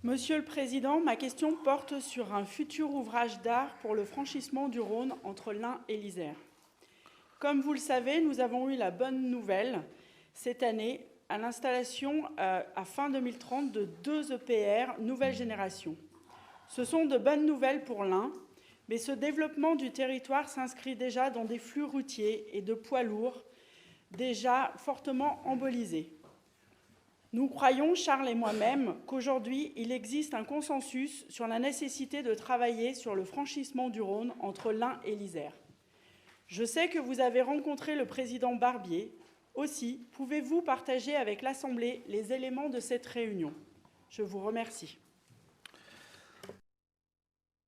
Monsieur le Président, ma question porte sur un futur ouvrage d'art pour le franchissement du Rhône entre l'Ain et l'Isère. Comme vous le savez, nous avons eu la bonne nouvelle cette année à l'installation à fin 2030 de 2 EPR nouvelle génération. Ce sont de bonnes nouvelles pour l'Ain, mais ce développement du territoire s'inscrit déjà dans des flux routiers et de poids lourds déjà fortement embolisés. Nous croyons, Charles et moi-même, qu'aujourd'hui, il existe un consensus sur la nécessité de travailler sur le franchissement du Rhône entre l'Ain et l'Isère. Je sais que vous avez rencontré le président Barbier. Aussi, pouvez-vous partager avec l'Assemblée les éléments de cette réunion? Je vous remercie.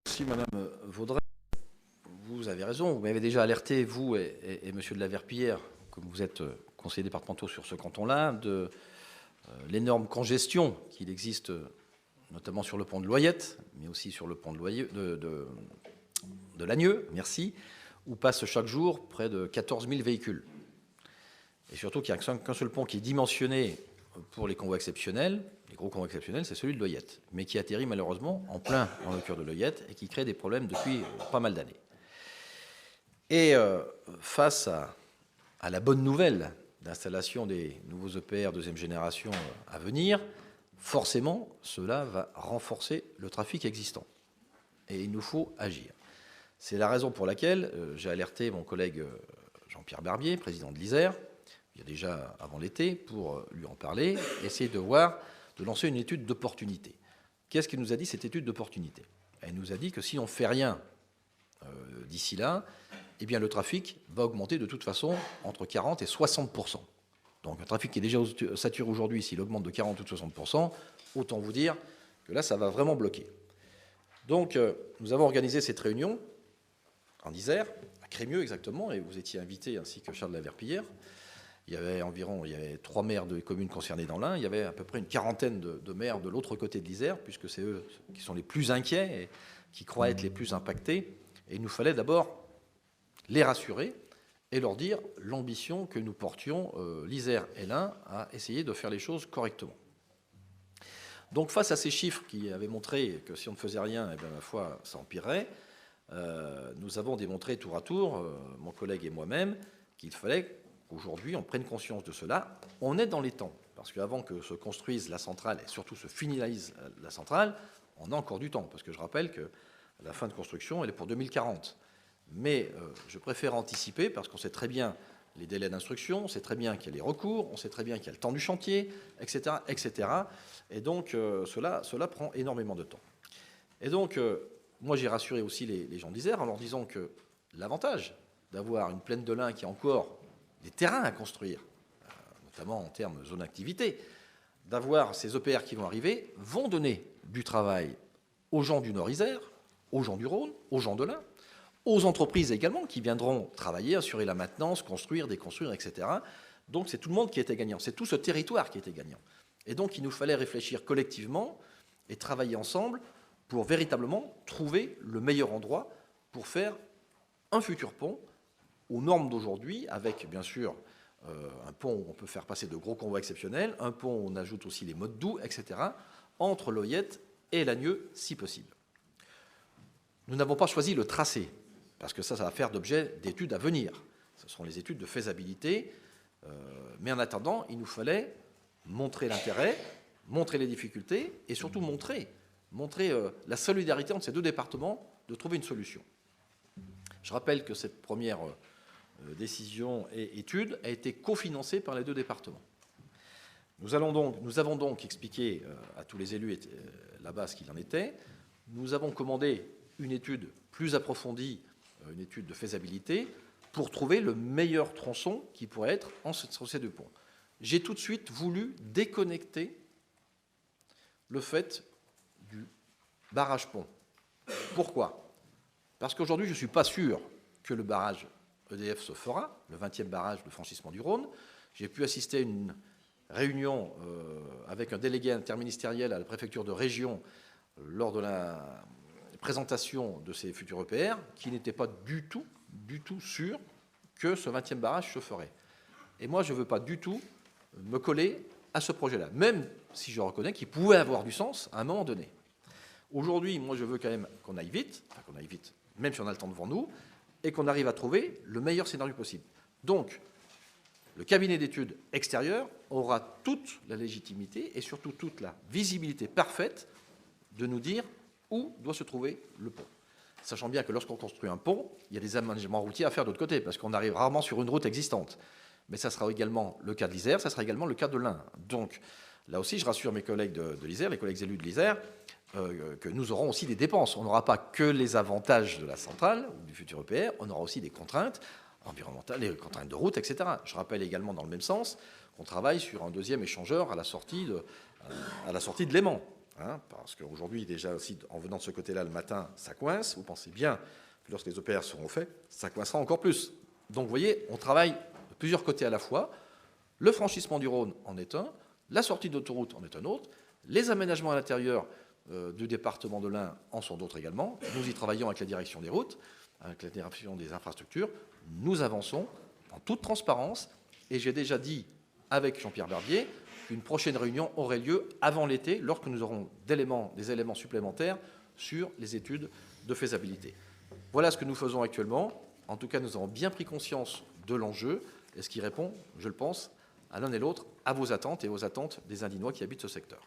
Merci, Madame Vaudrey. Vous avez raison. Vous m'avez déjà alerté, vous et Monsieur de la Verpillière, comme vous êtes conseiller départemental sur ce canton-là, de l'énorme congestion qu'il existe, notamment sur le pont de Loyette, mais aussi sur le pont de Lagneux, merci, où passent chaque jour près de 14 000 véhicules. Et surtout qu'il n'y a qu'un seul pont qui est dimensionné pour les convois exceptionnels, les gros convois exceptionnels, c'est celui de Loyette, mais qui atterrit malheureusement en plein dans le cœur de Loyette et qui crée des problèmes depuis pas mal d'années. Et face à la bonne nouvelle d'installation des nouveaux EPR deuxième génération à venir, forcément, cela va renforcer le trafic existant. Et il nous faut agir. C'est la raison pour laquelle j'ai alerté mon collègue Jean-Pierre Barbier, président de l'Isère, il y a déjà avant l'été, pour lui en parler, essayer de lancer une étude d'opportunité. Qu'est-ce qu'il nous a dit, cette étude d'opportunité? Elle nous a dit que si on ne fait rien d'ici là, eh bien, le trafic va augmenter de toute façon entre 40 et 60%. Donc un trafic qui est déjà saturé aujourd'hui, s'il augmente de 40 ou de 60%, autant vous dire que là, ça va vraiment bloquer. Donc nous avons organisé cette réunion en Isère, à Crémieux exactement, et vous étiez invité ainsi que Charles de la Verpillière. Il y avait 3 maires de communes concernées dans l'Ain, il y avait à peu près une quarantaine de maires de l'autre côté de l'Isère, puisque c'est eux qui sont les plus inquiets et qui croient être les plus impactés. Et il nous fallait d'abord les rassurer et leur dire l'ambition que nous portions, l'Isère et l'Ain, à essayer de faire les choses correctement. Donc face à ces chiffres qui avaient montré que si on ne faisait rien, eh bien, ma foi, ça empirerait, nous avons démontré tour à tour, mon collègue et moi-même, qu'il fallait qu'aujourd'hui on prenne conscience de cela. On est dans les temps, parce qu'avant que se construise la centrale et surtout se finalise la centrale, on a encore du temps, parce que je rappelle que la fin de construction, elle est pour 2040. Mais je préfère anticiper parce qu'on sait très bien les délais d'instruction, on sait très bien qu'il y a les recours, on sait très bien qu'il y a le temps du chantier, etc. etc. Et donc, cela prend énormément de temps. Et donc, moi, j'ai rassuré aussi les gens d'Isère en leur disant que l'avantage d'avoir une plaine de l'Ain qui a encore des terrains à construire, notamment en termes de zone d'activité, d'avoir ces EPR qui vont arriver, vont donner du travail aux gens du Nord-Isère, aux gens du Rhône, aux gens de l'Ain, aux entreprises également qui viendront travailler, assurer la maintenance, construire, déconstruire, etc. Donc c'est tout le monde qui était gagnant, c'est tout ce territoire qui était gagnant. Et donc il nous fallait réfléchir collectivement et travailler ensemble pour véritablement trouver le meilleur endroit pour faire un futur pont aux normes d'aujourd'hui, avec bien sûr un pont où on peut faire passer de gros convois exceptionnels, un pont où on ajoute aussi les modes doux, etc., entre Loyette et Lagneux, si possible. Nous n'avons pas choisi le tracé, parce que ça va faire d'objet d'études à venir. Ce seront les études de faisabilité. Mais en attendant, il nous fallait montrer l'intérêt, montrer les difficultés et surtout montrer la solidarité entre ces deux départements de trouver une solution. Je rappelle que cette première décision et étude a été cofinancée par les deux départements. Nous avons donc expliqué à tous les élus là-bas ce qu'il en était. Nous avons commandé une étude plus approfondie, une étude de faisabilité, pour trouver le meilleur tronçon qui pourrait être entre ces deux ponts. J'ai tout de suite voulu déconnecter le fait du barrage-pont. Pourquoi? Parce qu'aujourd'hui, je ne suis pas sûr que le barrage EDF se fera, le 20e barrage de franchissement du Rhône. J'ai pu assister à une réunion avec un délégué interministériel à la préfecture de région lors de la présentation de ces futurs EPR, qui n'était pas du tout sûr que ce 20e barrage se ferait. Et moi, je ne veux pas du tout me coller à ce projet-là, même si je reconnais qu'il pouvait avoir du sens à un moment donné. Aujourd'hui, moi, je veux quand même qu'on aille vite, même si on a le temps devant nous, et qu'on arrive à trouver le meilleur scénario possible. Donc, le cabinet d'études extérieur aura toute la légitimité et surtout toute la visibilité parfaite de nous dire où doit se trouver le pont. Sachant bien que lorsqu'on construit un pont, il y a des aménagements routiers à faire de l'autre côté, parce qu'on arrive rarement sur une route existante. Mais ça sera également le cas de l'Isère, ça sera également le cas de l'Ain. Donc, là aussi, je rassure mes collègues de l'Isère, les collègues élus de l'Isère, que nous aurons aussi des dépenses. On n'aura pas que les avantages de la centrale ou du futur EPR, on aura aussi des contraintes environnementales, des contraintes de route, etc. Je rappelle également dans le même sens qu'on travaille sur un deuxième échangeur à la sortie de Léman. Hein, parce qu'aujourd'hui, déjà aussi, en venant de ce côté-là le matin, ça coince. Vous pensez bien que lorsque les EPR seront faits, ça coincera encore plus. Donc, vous voyez, on travaille de plusieurs côtés à la fois. Le franchissement du Rhône en est un, la sortie d'autoroute en est un autre, les aménagements à l'intérieur du département de l'Ain en sont d'autres également. Nous y travaillons avec la direction des routes, avec la direction des infrastructures. Nous avançons en toute transparence. Et j'ai déjà dit avec Jean-Pierre Barbier qu'une prochaine réunion aurait lieu avant l'été, lorsque nous aurons des éléments supplémentaires sur les études de faisabilité. Voilà ce que nous faisons actuellement. En tout cas, nous avons bien pris conscience de l'enjeu, et ce qui répond, je le pense, à l'un et l'autre, à vos attentes et aux attentes des Indinois qui habitent ce secteur.